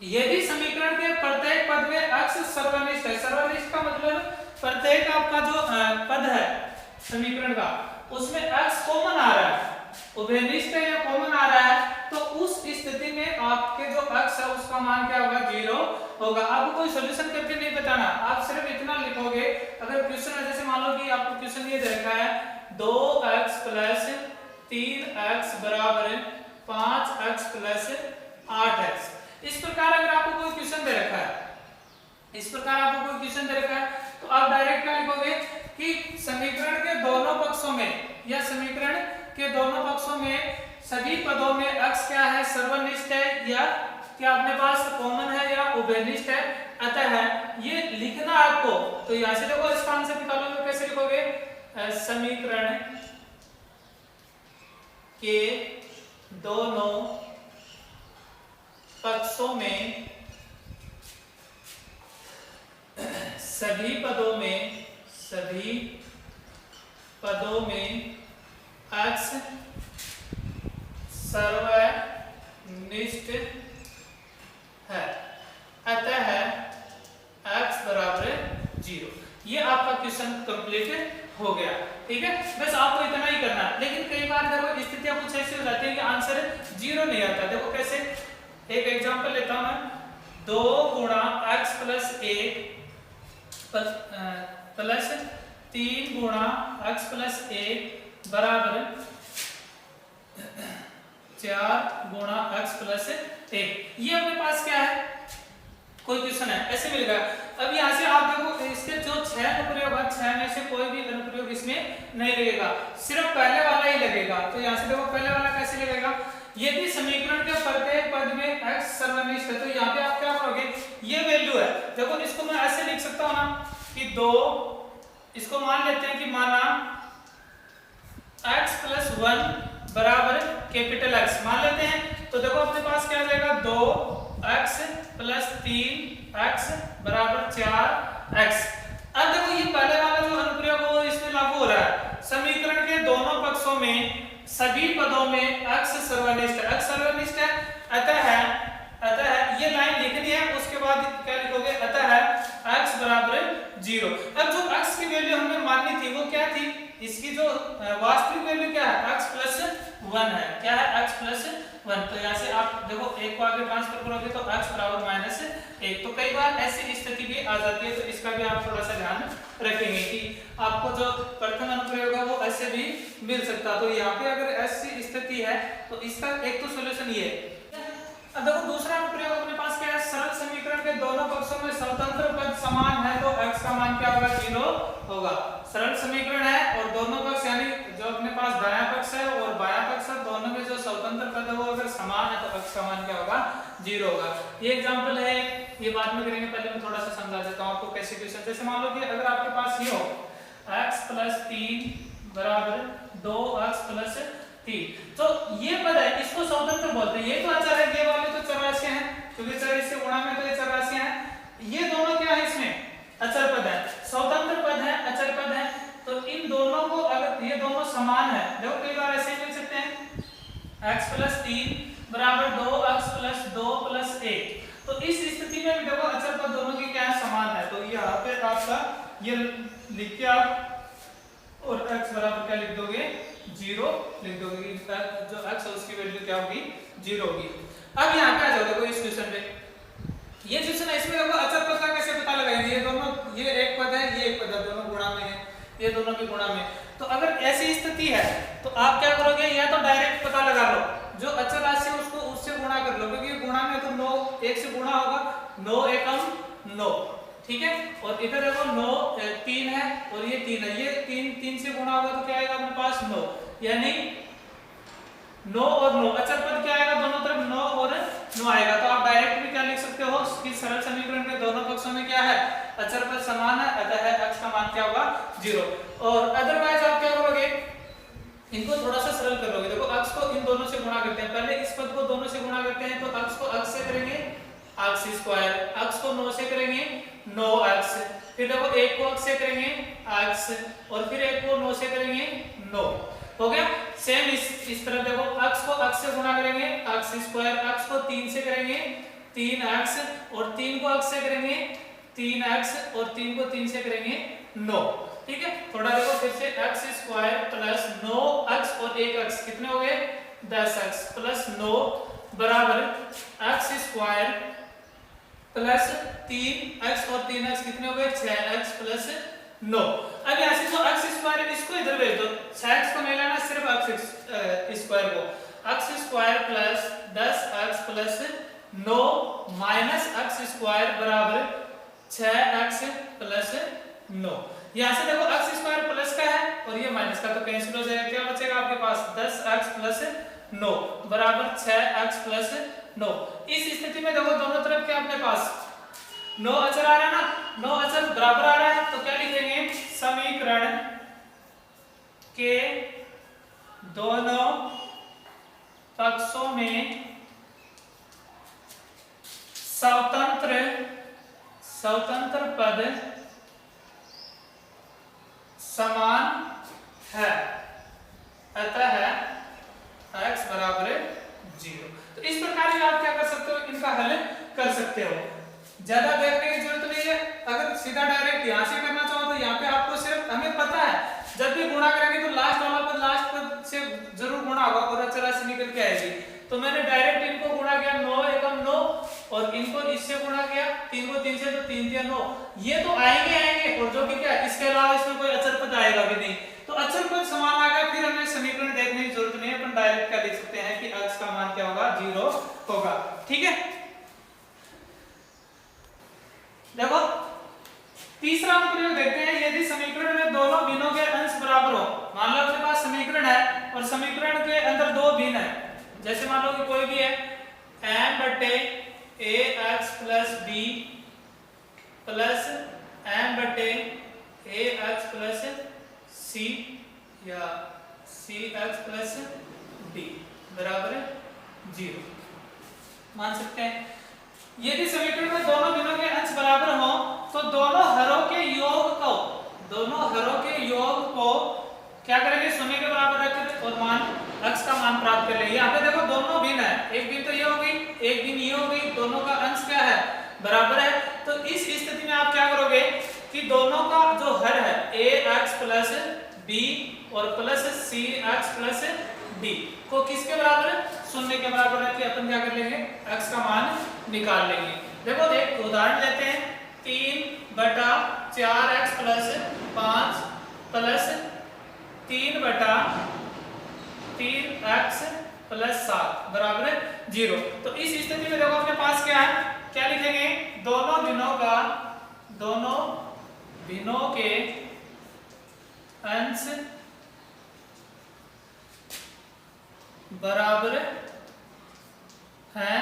यदि समीकरण के प्रत्येक पद में x सर्वनिष्ठ है। सर्वनिष्ठ का मतलब प्रत्येक आपका जो पद है समीकरण का, उसमें x कॉमन आ रहा है, उभयनिष्ठ है या कॉमन आ रहा है, तो उस स्थिति में आपके जो x है उसका मान क्या होगा, 0 होगा। आपको कोई सॉल्यूशन करके नहीं बताना, आप सिर्फ इतना लिखोगे। अगर क्वेश्चन है, जैसे मान लो कि आपको क्वेश्चन ये दे रखा है 2x प्लस 3x बराबर 5x प्लस 8x। इस प्रकार अगर आपको कोई क्वेश्चन दे रखा है, इस प्रकार आपको कोई क्वेश्चन दे रखा है, तो आप डायरेक्ट क्या लिखोगे कि समीकरण के दोनों पक्षों में या समीकरण के दोनों पक्षों में सभी पदों में x क्या है, सर्वनिष्ठ है या क्या अपने पास कॉमन है या उभयनिष्ठ है। अतः ये लिखना आपको, तो यहां से देखो इसका आंसर निकालोगे, कैसे लिखोगे, समीकरण के दोनों पक्षों में सभी पदों में x सर्वनिष्ठ है, अतः x बराबर 0। ये आपका क्वेश्चन कंप्लीट हो गया। ठीक है, बस आपको इतना ही करना है। लेकिन कई बार देखो स्थितियां कुछ ऐसी हो जाती है कि आंसर 0 नहीं आता। देखो कैसे, एक एग्जांपल लेता हूं मैं, 2 गुणा x प्लस 1 प्लस 3 गुणा x प्लस 1 बराबर 4 गुणा x प्लस 1। ये अपने पास क्या है, कोई क्वेश्चन है, ऐसे मिल गया। अब यहाँ से आप देखो इसके जो 6 अनुप्रयोग है, 6 में से कोई भी अनुप्रयोग इसमें नहीं लगेगा, सिर्फ पहले वाला ही लगेगा। तो यहाँ से देखो पहले वाला कैसे लगेगा, यदि समीकरण के प्रत्येक पद में x सर्वनिष्ठ है, तो यहाँ पे आप क्या करोगे, ये वैल्यू है, देखो इसको मैं ऐसे लिख सकता हूँ ना कि 2, इसको मान लेते हैं कि माना x प्लस 1 बराबर कैपिटल X मान लेते हैं। तो देखो अपने पास क्या आ जाएगा, 2x प्लस 3x बराबर 4x। अब देखो ये पहले वाला जो अनुप्रयोग है वो इसमें लागू हो रहा है, समीकरण के दोनों पक्षों में सभी पदों में x सर्वनिष्ठ है, x सर्वनिष्ठ है, अतः ये लाइन लिखनी है। उसके बाद क्या लिखोगे, अतः x बराबर 0। अब जो x की वैल्यू हमें माननी थी वो क्या थी, इसकी जो वास्तविक वैल्यू क्या है, x प्लस 1 है। क्या है, x प्लस 1। तो यहाँ से आप देखो एक को आगे ट्रांसफर करोगे तो x बराबर -1। तो कई बार ऐसी स्थिति भी आ जाती है, तो इसका भी आप थोड़ा सा ध्यान रखेंगे कि आपको जो प्रथम अनुप्रयोग है वो ऐसे भी मिल सकता। तो यहाँ पे अगर ऐसी स्थिति है तो इसका एक तो सोल्यूशन ये है। अब देखो दूसरा अनुप्रयोग अपने पास क्या है, सरल समीकरण के दोनों पक्षों में स्वतंत्र पद समान है तो x का मान क्या होगा, 0 होगा। सरल समीकरण है और दोनों पक्ष यानी जो अपने पास दायां पक्ष है और बायां पक्ष है, दोनों में जो स्वतंत्र पद है वो अगर समान है तो x का मान क्या होगा, 0 होगा। ये एग्जांपल है, ये बाद में करेंगे, पहले मैं थोड़ा सा समझा देता हूं आपको कैसे क्वेश्चन। जैसे मान लो कि अगर आपके पास ये हो x प्लस 3 बराबर 2x प्लस 3, तो ये पद है, इसको स्वतंत्र बोलते हैं। ये तो अचर है, ये वाले तो चरराशियां हैं, क्योंकि चर इससे गुणा में तो ये चरराशियां हैं। ये दोनों क्या है, इसमें अचर पद है, स्वतंत्र पद है, अचर पद है। तो इन दोनों को अगर ये दोनों समान है, देखो कई बार ऐसे लिख सकते हैं x प्लस 3 बराबर 2x 1। तो इस स्थिति में भी देखो अचर पद दोनों की क्या है, समान है। तो यहाँ पे आपका ये लिख के आप और x बराबर क्या लिख दोगे, 0 लिख दोगे। जो x है उसकी वैल्यू क्या होगी, 0 होगी। अब यहाँ पे आ जाओ, देखो इस क्वेश्चन पे, ये क्वेश्चन है, इसमें देखो अचर पद का कैसे पता लगाएंगे। ये दोनों, ये एक पद है, ये एक पद है, दोनों गुणा में है, ये दोनों भी गुणा में। तो अगर ऐसी स्थिति है तो आप क्या करोगे, या तो डायरेक्ट पता लगा लो, जो अचर राशि है उसको उससे गुणा कर लो, क्योंकि गुणा में तो 9 1 से गुणा होगा, 9 एकम 9, ठीक है। और इधर देखो 9 3 है और ये 3 है, ये 3 से गुणा होगा तो क्या आएगा अपने पास 9, यानी 9 और 9 अचर पद क्या आएगा, दोनों तरफ 9 और 9 आएगा। तो आप डायरेक्ट भी क्या लिख सकते हो कि सरल समीकरण के दोनों पक्षों में क्या है, अचर पद समान है, अतः x का मान क्या होगा, 0। और अदरवाइज आप क्या करोगे, इनको थोड़ा सा सरल कर लोगे। देखो x को इन दोनों से गुणा करते हैं, पहले इस पद को दोनों से गुणा करते हैं, तो x को x से करेंगे x स्क्वायर, x को 9 से करेंगे 9x, फिर देखो 1 को x से करेंगे x, और फिर 1 को 9 से करेंगे 9, हो गया। सेम इस तरफ देखो x को x से गुणा करेंगे x स्क्वायर, x को 3 से करेंगे 3x, और 3 को x से करेंगे 3x, और 3 को 3 से करेंगे 9, ठीक है। थोड़ा देखो फिर से x स्क्वायर प्लस 9x और 1x कितने हो गए, 10x प्लस 9 बराबर x स्क्वायर प्लस 3x और 3x कितने हो गए, 6x प्लस 9। अब यहाँ से जो x स्क्वायर है इसको इधर भेज दो, 6x को नहीं लाना, सिर्फ x स्क्वायर को, x square plus 10x plus 9 minus x square बराबर 6x प्लस 9। यहाँ से देखो x स्क्वायर प्लस का है और ये माइनस का, तो कैंसिल हो जाएगा, क्या बचेगा आपके पास 10x प्लस 9 बराबर 6x प्लस 9। इस स्थिति में देखो दोनों तरफ क्या अपने पास 9 अचर आ रहा है ना, 9 अचर बराबर आ रहा है, तो क्या लिखेंगे, समीकरण के दोनों पक्षों में स्वतंत्र पद समान है, अतः x बराबर 0। तो इस प्रकार से आप क्या कर सकते हो, इनका हल कर सकते हो, ज्यादा देखने की जरूरत नहीं है। अगर सीधा डायरेक्ट यहाँ से करना चाहो तो यहाँ पे आपको सिर्फ, हमें पता है जब भी गुणा करेंगे तो लास्ट वाला पद लास्ट पद से जरूर गुणा होगा और अचर राशि निकल के आएगी। तो मैंने डायरेक्ट इनको गुणा किया 9 एकम 9, और इनको इससे गुणा किया 3 को 3 से, तो 3 3 9, ये तो आएंगे, और जो कि क्या इसके अलावा इसमें कोई अचर पद आएगा भी नहीं, तो अचर पद समान आ गया, फिर हमें समीकरण देखने की जरूरत नहीं है, अपन डायरेक्ट क्या लिख सकते हैं कि x का मान क्या होगा, 0 होगा, ठीक है। देखो तीसरा अनुप्रयोग देखते हैं, यदि समीकरण में दोनों भिन्नों के अंश बराबर हो, मान लो अपने पास समीकरण है और समीकरण के अंदर दो भिन्न है, जैसे मान लो कि कोई भी है m बटे ax plus b plus m बटे ax प्लस c या cx प्लस d बराबर 0 मान सकते हैं। यदि समीकरण में दोनों भिन्नों के अंश बराबर हो तो दोनों हरों के योग को क्या करेंगे, शून्य के बराबर रख और मान x का मान प्राप्त कर लेंगे। यहाँ पे देखो दोनों भिन्न है, एक भिन्न तो ये होगी, एक भिन्न ये होगी, दोनों का अंश क्या है, बराबर है। तो इस स्थिति में आप क्या करोगे कि दोनों का जो हर है ax प्लस b और प्लस cx प्लस d को किसके बराबर, शून्य के बराबर रख के अपन क्या कर लेंगे, x का मान निकाल लेंगे। देखो एक उदाहरण लेते हैं, 3/4x plus 5 plus 3/3x plus 7 बराबर 0। तो इस स्थिति में देखो अपने पास क्या है, क्या लिखेंगे, दोनों भिन्नों के अंश बराबर हैं।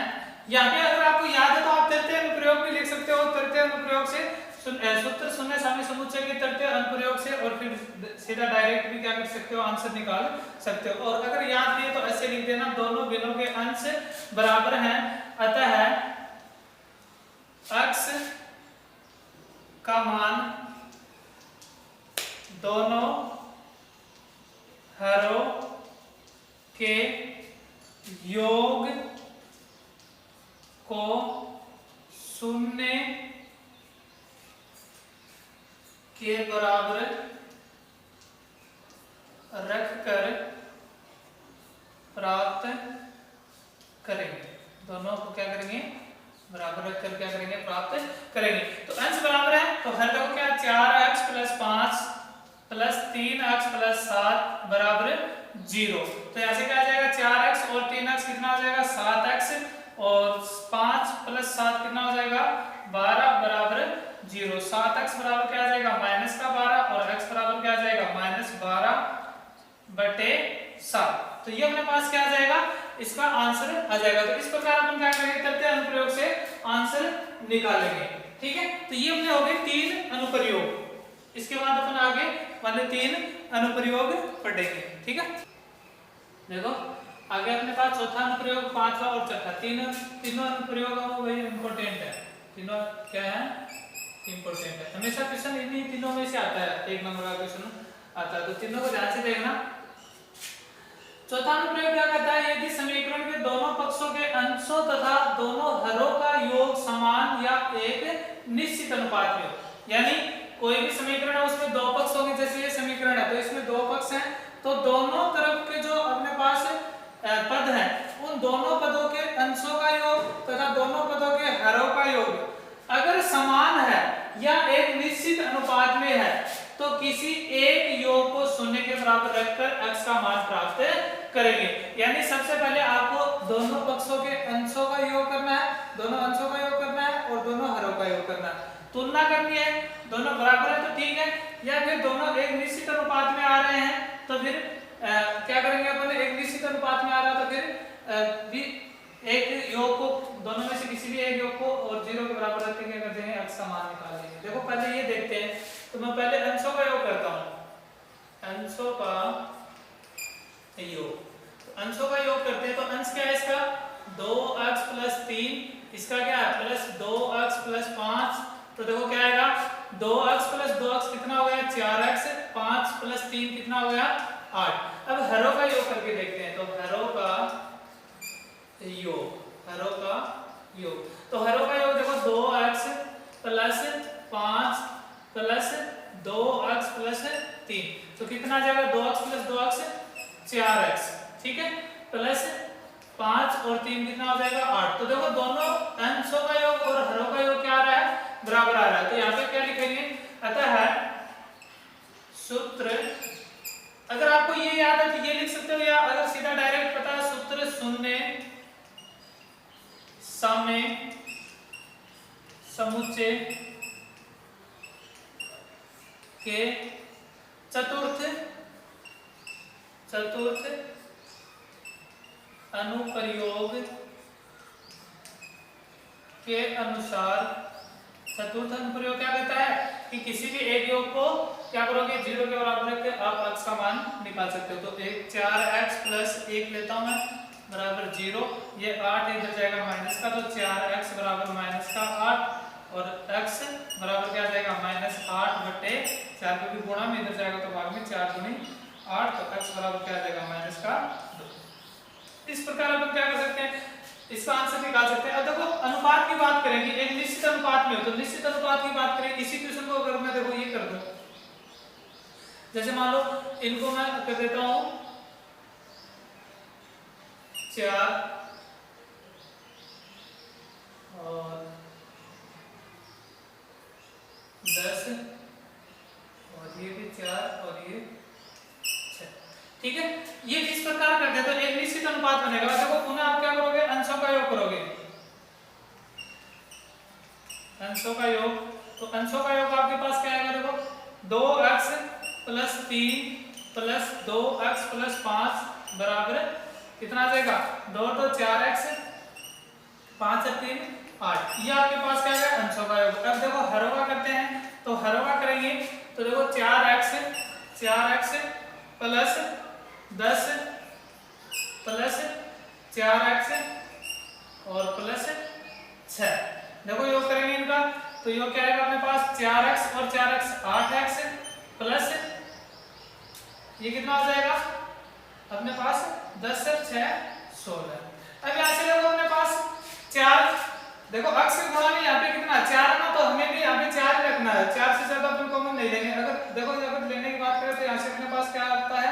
यहाँ पे अगर आपको याद है तो आप तृतीय अनुप्रयोग भी लिख सकते हो, तृतीय अनुप्रयोग से सूत्र शून्य सामने समुच्चय के तृतीय अनुप्रयोग से, और फिर सीधा डायरेक्ट भी क्या कर सकते हो, आंसर निकाल सकते हो। और अगर याद नहीं है तो ऐसे लिख देना, दोनों भिन्नों के अंश बराबर हैं, अतः x का मान दोनों हरों के योग को शून्य के बराबर रखकर प्राप्त करेंगे। दोनों को क्या करेंगे, बराबर रखकर क्या करेंगे, प्राप्त करेंगे। तो अंश बराबर है तो हर जगह क्या 4x + 5 + 3x + 7 बराबर 0। तो यहाँ से क्या आ जाएगा 4x और 3x कितना हो जाएगा 7x और 5 + 7 कितना हो जाएगा 12 बराबर 0। 7x बराबर क्या आ जाएगा -12 और x बराबर क्या आ जाएगा -12/7। तो ये अपने पास क्या आ जाएगा, इसका आंसर आ जाएगा। तो इस प्रकार अपन क्या करेंगे, करते हैं अनुप्रयोग से आंसर निकालेंगे। ठीक है, तो ये अपने हो गए 3 अनुप्रयोग। इसके बाद अपन आगे वाले 3 अनुप्रयोग पढ़ेंगे। ठीक है, देखो आगे अपने पास चौथा अनुप्रयोग, पांचवा और छठा, तीनों अनुप्रयोग वो इंपॉर्टेंट है। तीनों क्या है, इंपॉर्टेंट है। हमेशा क्वेश्चन इन्हीं तीनों में से आता है, 1 नंबर का क्वेश्चन आता है, तो तीनों को ध्यान से देखना। चौथा अनुप्रयोग क्या कहता है, यदि समीकरण के दोनों पक्षों के अंशों तथा दोनों हरों का योग समान या एक निश्चित अनुपात में हो, यानी कोई भी समीकरण है उसमें 2 पक्ष होंगे। जैसे ये समीकरण है तो इसमें 2 पक्ष हैं, तो दोनों तरफ के जो अपने पास पद हैं उन दोनों पदों के अंशों का योग तथा दोनों पदों के हरों का योग अगर समान है या एक निश्चित अनुपात में है तो किसी एक योग को शून्य के बराबर रखकर x का मान प्राप्त करेंगे। यानी सबसे पहले आपको दोनों पक्षों के अंशों का योग करना है, दोनों अंशों का योग करना है और दोनों हरों का योग करना है, तुलना करनी है। दोनों बराबर है तो ठीक है, या फिर दोनों एक निश्चित अनुपात में आ रहे हैं तो फिर क्या करेंगे अपन, एक निश्चित अनुपात में आ रहा है तो फिर भी एक योग को, दोनों में से किसी भी एक योग को और 0 के बराबर रख के क्या कर देंगे, x का मान निकाल देंगे। देखो पहले ये देखते हैं, तो मैं पहले अंशों का योग करता हूं, अंशों का योग। तो अंशों का योग करते हैं तो अंश क्या है इसका 2x + 3, इसका क्या है +2x + 5। तो देखो क्या आएगा 2x + 2x कितना हो गया 4x, 5 + 3 कितना हो गया 8। अब हरों का योग करके देखते हैं, तो हरों का योग, हरों का योग, तो हरों का योग देखो 2x + 5 + 2x + 3, तो कितना आ जाएगा 2x + 2x 4x, ठीक है, प्लस 5 और 3 कितना हो जाएगा 8। तो देखो दोनों अंशों का योग और हरों का योग क्या आ रहा है, बराबर आ रहा है। तो यहाँ पे क्या लिखेंगे, अतः सूत्र, अगर आपको ये याद है तो ये लिख सकते हो, या अगर सीधा डायरेक्ट पता है सूत्र शून्य समय समुच्चय के चतुर्थ अनुप्रयोग के अनुसार, चतुर्थ अनुप्रयोग क्या कहता है कि किसी भी एक योग को क्या करोगे 0 के बराबर रखकर आप x का मान निकाल सकते हो। तो 4x + 1 लेता हूं मैं बराबर 0, ये 8 इधर जाएगा माइनस का, तो 4x बराबर -8 और x बराबर क्या जाएगा -8/4, क्योंकि गुणा में इधर जाएगा तो भाग में 4 × 8, तो x बराबर क्या जाएगा -2। इस प्रकार अपन क्या कर सकते हैं, इसका आंसर निकाल सकते हैं। अब देखो अनुपात की बात करेंगे, एक निश्चित अनुपात में हो तो निश्चित अनुपात की बात करें, इसी क्वेश्चन को अगर मैं देखो ये कर दूं, जैसे मान लो इनको मैं कर देता हूं 4 और 10 और ये भी 4 और ये 6, ठीक है। ये इस प्रकार करते हैं तो एक निश्चित अनुपात बनेगा। देखो पुनः आप क्या करोगे, अंशों का योग करोगे, अंशों का योग, तो अंशों का योग आपके पास क्या आएगा, देखो 2x + 3 + 2x + 5 बराबर कितना आ जाएगा 2 तो 4x, 5 और 3 8, ये आपके पास क्या है अंशों का योग। अब देखो हरों का करते हैं, तो हरों का करेंगे तो देखो 4x + 10 + 4x और +6, देखो योग करेंगे इनका, तो योग क्या आएगा अपने पास 4x और 4x 8x प्लस ये कितना हो जाएगा अपने पास 10 से 6 16। अब यहाँ से देखो अपने पास 4, देखो अक्स के गुणा में यहाँ पे कितना 4 ना, तो हमें भी यहाँ पे 4 ही रखना है, 4 से ज्यादा अपन कॉमन नहीं लेंगे। अगर देखो अगर लेने की बात करें तो यहाँ से अपने पास क्या आता है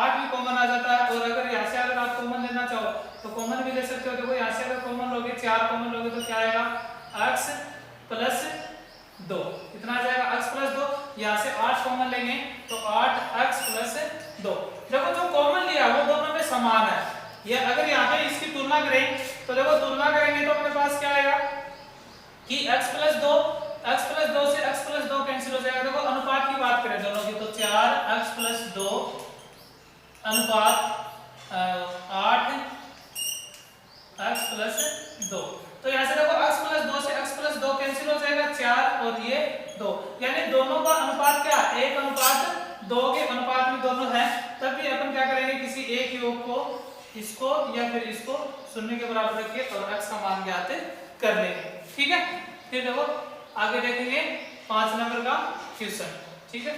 8 भी कॉमन आ जाता है। और अगर यहाँ से अगर आप कॉमन लेना चाहो तो कॉमन भी ले सकते हो। देखो यहाँ से अगर कॉमन लोगे 4 कॉमन लोगे तो क्या आएगा x प्लस 2, कितना आ जाएगा x प्लस 2। यहाँ से 8 कॉमन लेंगे तो 8x प्लस 2। देखो जो कॉमन लिया वो दोनों में समान है। ये अगर यहाँ पे इसकी तुलना करें तो देखो तुलना करेंगे तो अपने पास क्या आएगा कि x प्लस 2 से x प्लस 2 कैंसिल हो जाएगा। देखो अनुपात की बात करें दोनों की तो 4x प्लस 2 अनुपात 8x प्लस 2। तो यहाँ से देखो x प्लस 2 से x प्लस 2 कैंसिल हो जाएगा 4 और ये 2, यानी दोनों का अनुपात क्या 1 अनुपात 2 के अनुपात में दोनों है। तब भी अपन क्या करेंगे किसी एक योग को इसको या फिर इसको शून्य के बराबर रखिए और x का मान ज्ञात कर लेंगे। ठीक है, फिर देखो आगे देखेंगे 5 नंबर का क्वेश्चन। ठीक है,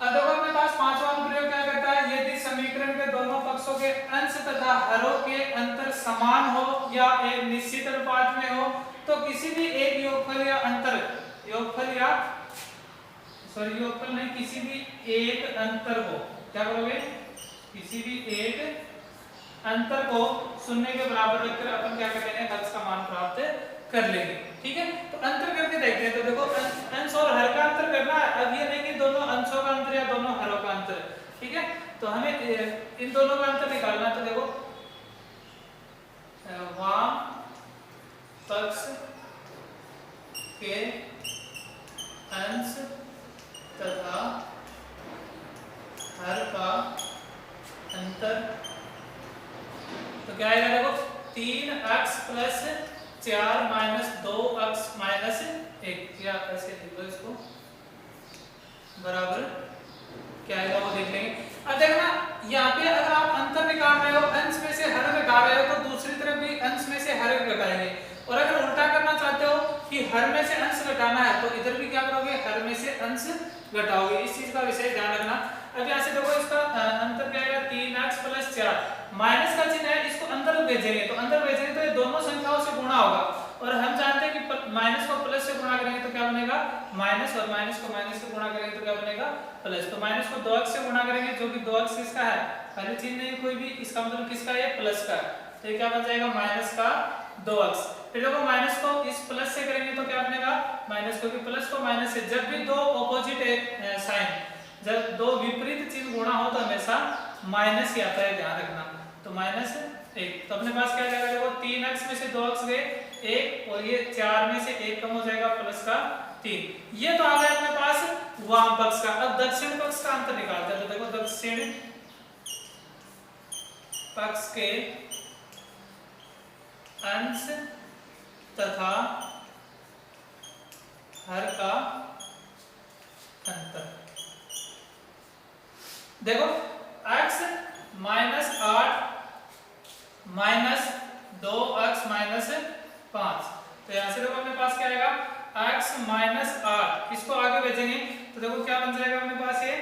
अब देखो अपने पास पांचवा प्रयोग क्या करता है, यदि समीकरण के दोनों पक्षों के अंश तथा हरों के अंतर समान हो या एक निश्चित अनुपात में हो तो किसी भी एक योगफल या अंतर योगफल नहीं किसी भी एक अंतर को क्या करोगे किसी भी एक अंतर को शून्य के बराबर रखकर अपन क्या कर लेंगे x का मान प्राप्त कर लेंगे। ठीक है, तो अंतर करके देखते हैं। तो देखो अंश और हर का अंतर करना है। अब ये नहीं कि दोनों अंशों का अंतर या दोनों हरों का अंतर। ठीक है, तो हमें इन दोनों का अंतर निकालना है। तो देखो वाम पक्ष के अंश तथा हर का अंतर, तो क्या आएगा देखो 3x plus 4 minus 2x minus 1, या ऐसे लिख लो इसको, बराबर क्या आएगा वो देख लेंगे। अब देखना यहाँ पे अगर आप अंतर निकाल रहे हो अंश में से हर घटा रहे हो तो दूसरी तरफ भी अंश में से हर घटाएंगे। और अगर उल्टा करना चाहते हो कि हर में से अंश घटाना है तो इधर भी क्या करोगे हर में से अंश घटाओगे। इस चीज का विशेष ध्यान रखना। अब यहाँ से देखो इसका अंतर क्या आएगा 3x प्लस 4, माइनस का चिन्ह है इसको अंदर भेजेंगे तो अंदर भेजेंगे तो ये दोनों संख्याओं से गुणा होगा। और हम जानते हैं कि माइनस को प्लस से गुणा करेंगे तो क्या बनेगा माइनस, और माइनस को माइनस से गुणा करेंगे तो क्या बनेगा प्लस। तो माइनस को 2x से गुणा करेंगे जो कि 2x किसका है पहले चिन्ह नहीं कोई भी, इसका मतलब किसका है प्लस का। तो ये क्या बन जाएगा माइनस का 2x। फिर देखो माइनस को इस प्लस से करेंगे तो क्या बनेगा माइनस को प्लस को माइनस से। जब भी दो ऑपोजिट साइन जब दो विपरीत चिन्ह गुणा हो तो हमेशा माइनस ही आता है, ध्यान रखना। तो माइनस 1, तो अपने पास क्या जाएगा देखो 3x में से 2x गए 1 और ये 4 में से 1 कम हो जाएगा प्लस का 3। ये तो आ गया अपने पास वाम पक्ष का। अब दक्षिण पक्ष का अंतर निकालते हैं। तो देखो दक्षिण पक्ष के अंश तथा हर का अंतर। देखो x minus 8 minus 2x minus 5, तो यहां से देखो अपने पास क्या आएगा x माइनस 8, इसको आगे भेजेंगे तो देखो क्या बन जाएगा अपने पास ये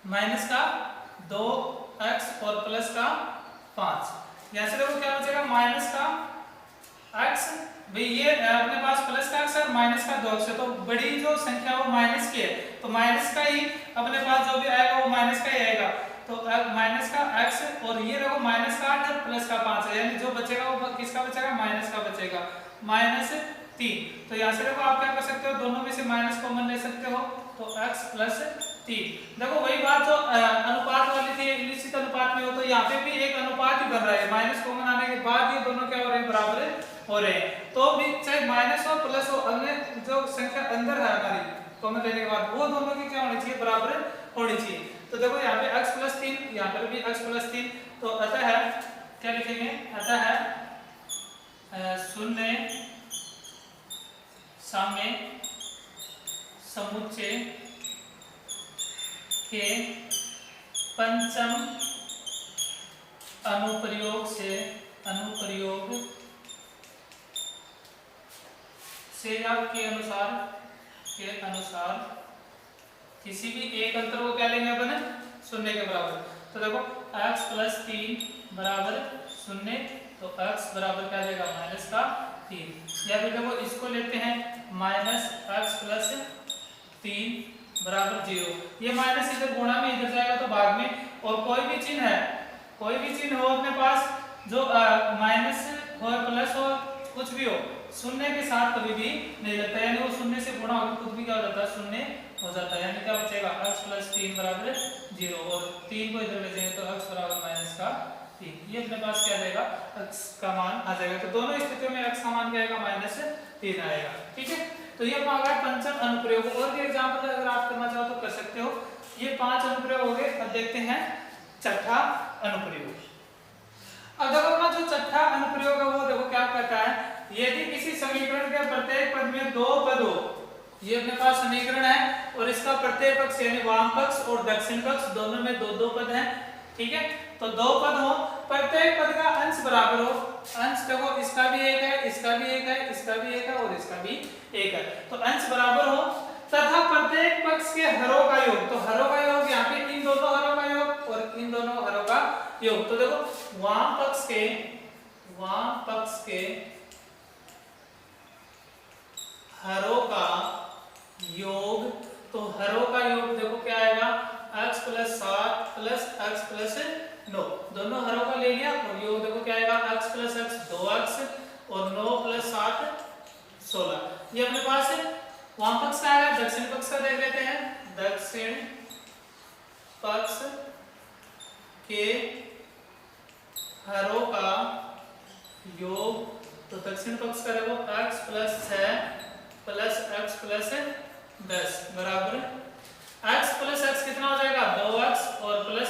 माइनस का 2x और प्लस का 5। यहां से देखो क्या बचेगा माइनस का x, भाई ये अपने पास प्लस का x और माइनस का 2x है तो बड़ी जो संख्या वो माइनस की है तो माइनस का ही अपने पास जो भी आएगा वो माइनस का ही आएगा। तो माइनस का x और ये देखो माइनस का 8 और प्लस का 5 है, यानी जो बचेगा वो किसका बचेगा माइनस का बचेगा माइनस 3। तो यहाँ से देखो आप क्या कर सकते हो दोनों में से माइनस कॉमन ले सकते हो तो x प्लस 3। देखो वही बात जो अनुपात वाली थी निश्चित अनुपात में हो तो यहाँ पे भी एक अनुपात ही बन रहा है। माइनस कॉमन आने के बाद ये दोनों क्या हो रहे हैं बराबर हो रहे हैं। तो भी चाहे माइनस हो प्लस हो अन्य जो संख्या अंदर है हमारी कॉमन लेने के बाद वो दोनों की क्या होनी चाहिए बराबर होनी चाहिए। तो देखो यहाँ पे x प्लस 3 यहाँ पर भी x प्लस 3, तो अतः है क्या लिखेंगे अतः है शून्य साम्य समुच्चय के पंचम अनुप्रयोग से या के अनुसार किसी भी एक अंतर को क्या लेंगे अपन शून्य के बराबर। तो देखो x प्लस 3 बराबर 0, तो तो x बराबर क्या आ जाएगा माइनस का 3। या फिर देखो इसको लेते हैं माइनस x प्लस 3 बराबर 0। ये माइनस इधर गुणा में इधर जाएगा तो भाग में, और कोई भी चिन्ह है, कोई भी चिन्ह हो अपने पास जो माइनस हो प्लस हो कुछ भी हो, शून्य के साथ कभी भी नहीं लगता, यानी वो शून्य से गुणा होकर खुद भी क्या हो जाता है शून्य हो जाता है, यानी क्या बचेगा x प्लस 3 बराबर 0, और 3 को इधर ले जाएंगे तो x बराबर माइनस का 3। ये अपने पास क्या जाएगा x का मान आ जाएगा। तो दोनों स्थितियों में x का मान क्या आएगा माइनस 3 आएगा। ठीक है, तो ये अपना आ गया पंचम अनुप्रयोग। और भी एग्जांपल अगर आप करना चाहो तो कर सकते हो। ये 5 अनुप्रयोग हो गए। अब देखते हैं छठा अनुप्रयोग। अब देखो अपना जो छठा अनुप्रयोग है वो देखो क्या कहता है, यदि किसी समीकरण के प्रत्येक पद में दो पद हो, ये अपने पास समीकरण है और इसका प्रत्येक पक्ष यानी वाम पक्ष और दक्षिण पक्ष दोनों में दो दो पद हैं। ठीक है, तो दो पद हो, प्रत्येक पद का अंश बराबर हो, अंश देखो इसका भी एक है, इसका भी एक है, इसका भी एक है और इसका भी एक है, तो अंश बराबर हो, तथा प्रत्येक पक्ष के हरों का योग, तो हरों का योग यहाँ पे इन दोनों हरों का योग और इन दोनों हरों का योग। तो देखो वाम पक्ष के हरों का योग, तो हरों का योग देखो क्या आएगा x plus 7 plus x plus 9, दोनों हरों का ले लिया और योग देखो क्या आएगा x प्लस x 2x और 9 प्लस 7 16। ये अपने पास है वाम पक्ष का आएगा। दक्षिण पक्ष का देख लेते हैं, दक्षिण पक्ष के हरों का योग, तो दक्षिण पक्ष का देखो x plus 6 plus x plus 10 बराबर x प्लस x कितना हो जाएगा 2x और प्लस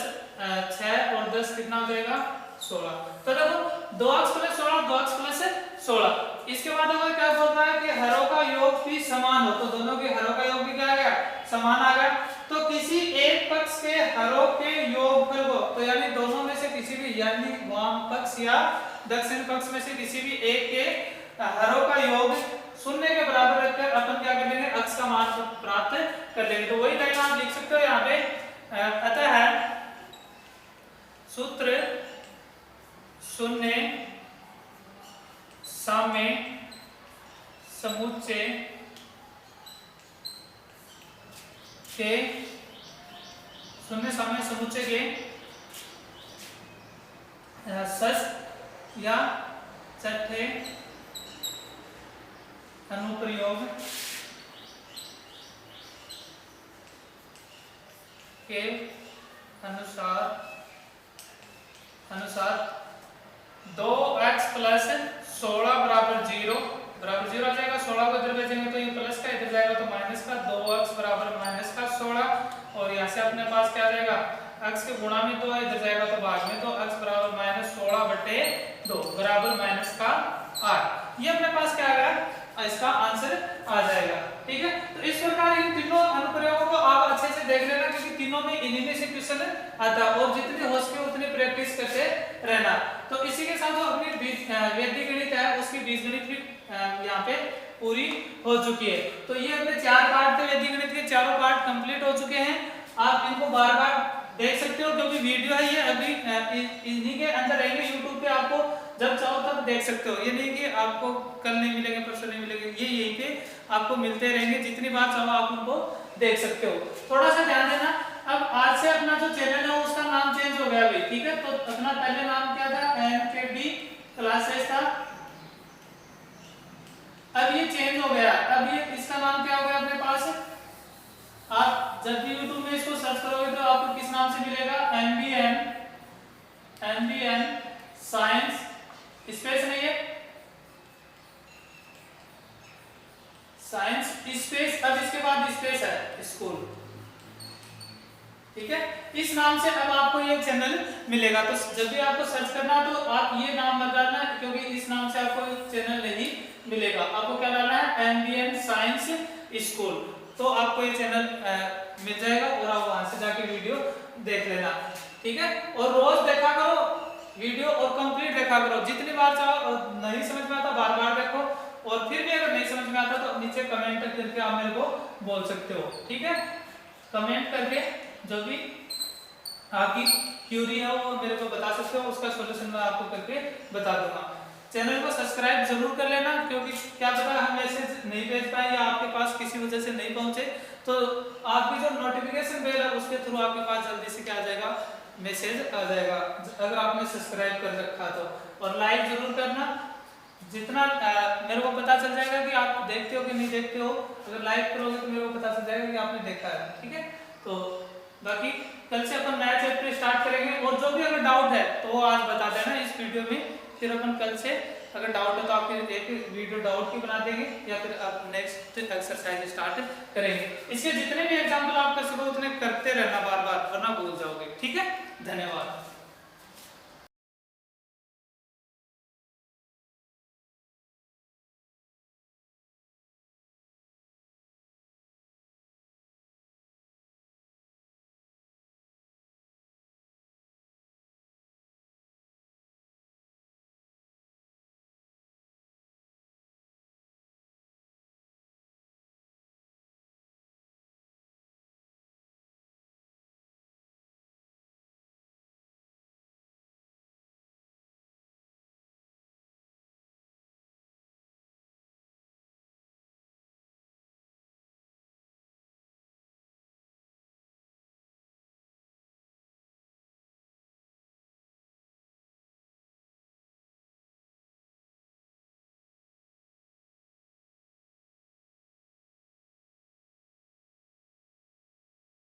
6 और 10 कितना हो जाएगा 16। तो देखो 2x प्लस 16 2x प्लस 16। इसके बाद देखो क्या बोलता है कि हरों का योग भी समान हो, तो दोनों के हरों का योग भी क्या आ गया समान आ गया। तो किसी एक पक्ष के हरों के योगफल को, तो यानी दोनों में से किसी भी, यानी वाम पक्ष या दक्षिण पक्ष में से किसी भी एक के हरों का योग शून्य के बराबर रखकर अपन क्या कर लेंगे x का मान प्राप्त कर लेंगे। तो वही लाइन आप लिख सकते हो यहाँ पे, अतः सूत्र शून्य साम्य समुच्चय के शून्य साम्य समुच्चय के षष्ठ या छठे अनुप्रयोग के अनुसार 2x प्लस 16 बराबर 0 आ जाएगा। 16 को इधर भेजेंगे तो ये प्लस का, इधर जाएगा तो माइनस का, 2x बराबर माइनस का 16, और यहाँ से अपने पास क्या आ जाएगा x के गुणा में 2 है, इधर जाएगा तो भाग में, तो x बराबर माइनस 16/2 बराबर माइनस का 8। ये अपने पास क्या आ गया, इसका आंसर आ जाएगा। ठीक है, तो इस प्रकार इन तीनों अनुप्रयोगों को आप अच्छे से देख लेना, क्योंकि तीनों में इन्हीं में से क्वेश्चन आता है और जितनी हो सके उतनी प्रैक्टिस करते रहना। तो इसी के साथ जो अपनी वैदिक गणित है उसकी बीजगणित भी यहाँ पे पूरी हो चुकी है। तो ये अपने 4 पार्ट थे, वैदिक गणित के चारों पार्ट कंप्लीट हो चुके हैं। आप इनको बार बार देख सकते हो क्योंकि वीडियो है ये अभी इन्हीं के अंदर रहेंगे, यूट्यूब पे आपको जब चाहो तब देख सकते हो। ये नहीं कि आपको कल नहीं मिलेंगे परसों नहीं मिलेंगे, ये यहीं पे आपको मिलते रहेंगे, जितनी बार चाहो आप उनको देख सकते हो। थोड़ा सा ध्यान देना, अब आज से अपना जो चैनल है उसका नाम चेंज हो गया अभी। ठीक है, तो अपना पहले नाम क्या था NKD क्लासेस था, अब ये चेंज हो गया। अब ये इसका नाम क्या हो गया अपने पास, आप जब भी YouTube में इसको सर्च करोगे तो आपको किस नाम से मिलेगा, NBN साइंस स्पेस नहीं है, साइंस स्पेस, अब इसके बाद स्पेस है स्कूल। ठीक है, इस नाम से अब आपको ये चैनल मिलेगा। तो जब भी आपको सर्च करना तो आप ये नाम मत डालना, क्योंकि इस नाम से आपको चैनल नहीं मिलेगा। आपको क्या डालना है, NBN साइंस स्कूल, तो आपको ये चैनल मिल जाएगा और आप वहां से जाके वीडियो देख लेना। ठीक है, और रोज देखा करो वीडियो और कंप्लीट देखा करो, जितनी बार चाहो। नहीं समझ में आता बार बार देखो, और फिर भी अगर नहीं समझ में आता तो नीचे कमेंट करके आप मेरे को बोल सकते हो। ठीक है, कमेंट करके जो भी आपकी क्यूरी है वो मेरे को बता सकते हो, उसका सॉल्यूशन मैं आपको करके बता दूंगा। चैनल को सब्सक्राइब जरूर कर लेना, क्योंकि क्या पता हम मैसेज नहीं भेज पाए या आपके पास किसी वजह से नहीं पहुंचे, तो आपकी जो नोटिफिकेशन बेल है उसके थ्रू आपके पास जल्दी से क्या आ जाएगा, मैसेज आ जाएगा, अगर आपने सब्सक्राइब कर रखा तो। और लाइक जरूर करना, जितना मेरे को पता चल जाएगा कि आप देखते हो कि नहीं देखते हो। अगर लाइक करोगे तो मेरे को पता चल जाएगा कि आपने देखा है, ठीक है। तो बाकी कल से अपन नया चैप्टर स्टार्ट करेंगे, और जो भी अगर डाउट है तो वो आज बता देना इस वीडियो में, फिर अपन कल से अगर डाउट है तो आपके एक वीडियो डाउट की बना देंगे, या फिर आप नेक्स्ट एक्सरसाइज स्टार्ट करेंगे। इसके जितने भी एग्जाम्पल आप कर सको उतने करते रहना बार बार, वरना भूल जाओगे, ठीक है। धन्यवाद।